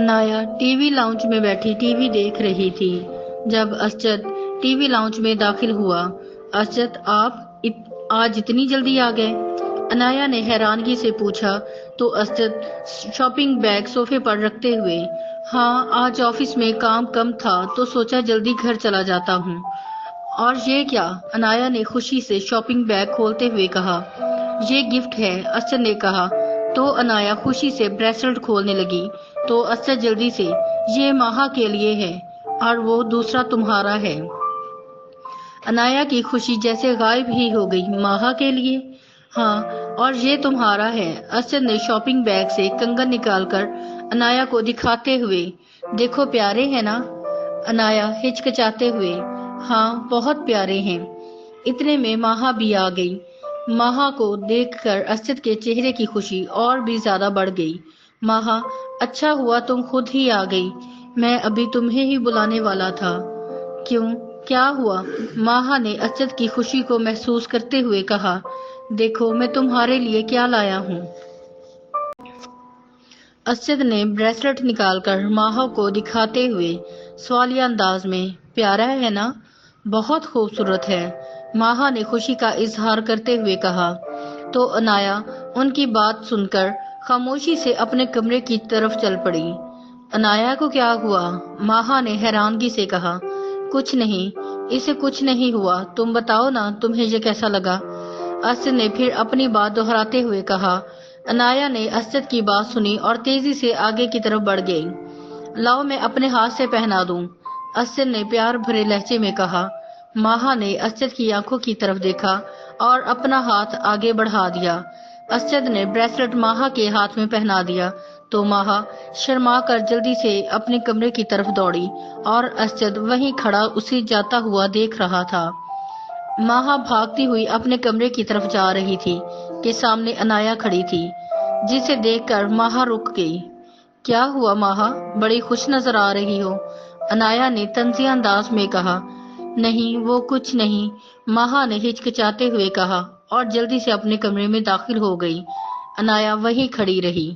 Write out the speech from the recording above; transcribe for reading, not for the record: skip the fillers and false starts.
Anaya TV lounge में बैठी TV देख रही थी। जब असजद टीवी लाउंज में दाखिल हुआ। असजद, आप आज इतनी जल्दी आ गए? अनाया ने हैरानगी से पूछा तो असजद शॉपिंग बैग सोफे पर रखते हुए, हाँ, आज ऑफिस में काम कम था तो सोचा जल्दी घर चला जाता हूँ। और ये क्या? अनाया ने खुशी से शॉपिंग बैग खोलते हुए कहा। ये गिफ्ट है, असद ने कहा। तो अनाया खुशी से ब्रेसलेट खोलने लगी तो असद जल्दी से, ये माहा के लिए है और वो दूसरा तुम्हारा है। अनाया की खुशी जैसे गायब ही हो गई। माहा के लिए? हाँ, और ये तुम्हारा है। असद ने शॉपिंग बैग से कंगन निकालकर अनाया को दिखाते हुए, देखो प्यारे हैं ना? अनाया हिचकिचाते हुए, हाँ, बहुत प्यारे हैं। इतने में माहा भी आ गई। माहा को देखकर असद के चेहरे की खुशी और भी ज्यादा बढ़ गई। माहा, अच्छा हुआ तुम खुद ही आ गई, मैं अभी तुम्हें ही बुलाने वाला था। क्यों, क्या हुआ? माहा ने असद की खुशी को महसूस करते हुए कहा, देखो मैं तुम्हारे लिए क्या लाया हूँ। असद ने ब्रेसलेट निकालकर माहा को दिखाते हुए सवालिया अंदाज में, प्यारा है ना? बहुत खूबसूरत है, माहा ने खुशी का इजहार करते हुए कहा। तो अनाया उनकी बात सुनकर खामोशी से अपने कमरे की तरफ चल पड़ी। अनाया को क्या हुआ? माहा ने हैरानगी से कहा। कुछ नहीं, इसे कुछ नहीं हुआ, तुम बताओ ना, तुम्हें ये कैसा लगा? असद ने फिर अपनी बात दोहराते हुए कहा। अनाया ने असद की बात सुनी और तेजी से आगे की तरफ बढ़ गई। लाओ मैं अपने हाथ से पहना दूं, असद ने प्यार भरे लहजे में कहा। माहा ने असद की आंखों की तरफ देखा और अपना हाथ आगे बढ़ा दिया। असद ने ब्रेसलेट माहा के हाथ में पहना दिया तो माहा शर्मा कर जल्दी से अपने कमरे की तरफ दौड़ी और असद वहीं खड़ा उसे जाता हुआ देख रहा था। माहा भागती हुई अपने कमरे की तरफ जा रही थी कि सामने अनाया खड़ी थी, जिसे देखकर माहा रुक गई। क्या हुआ माहा, बड़ी खुश नजर आ रही हो? अनाया ने तंजिया अंदाज में कहा। नहीं, वो कुछ नहीं, माहा ने हिचकिचाते हुए कहा और जल्दी से अपने कमरे में दाखिल हो गई। अनाया वहीं खड़ी रही।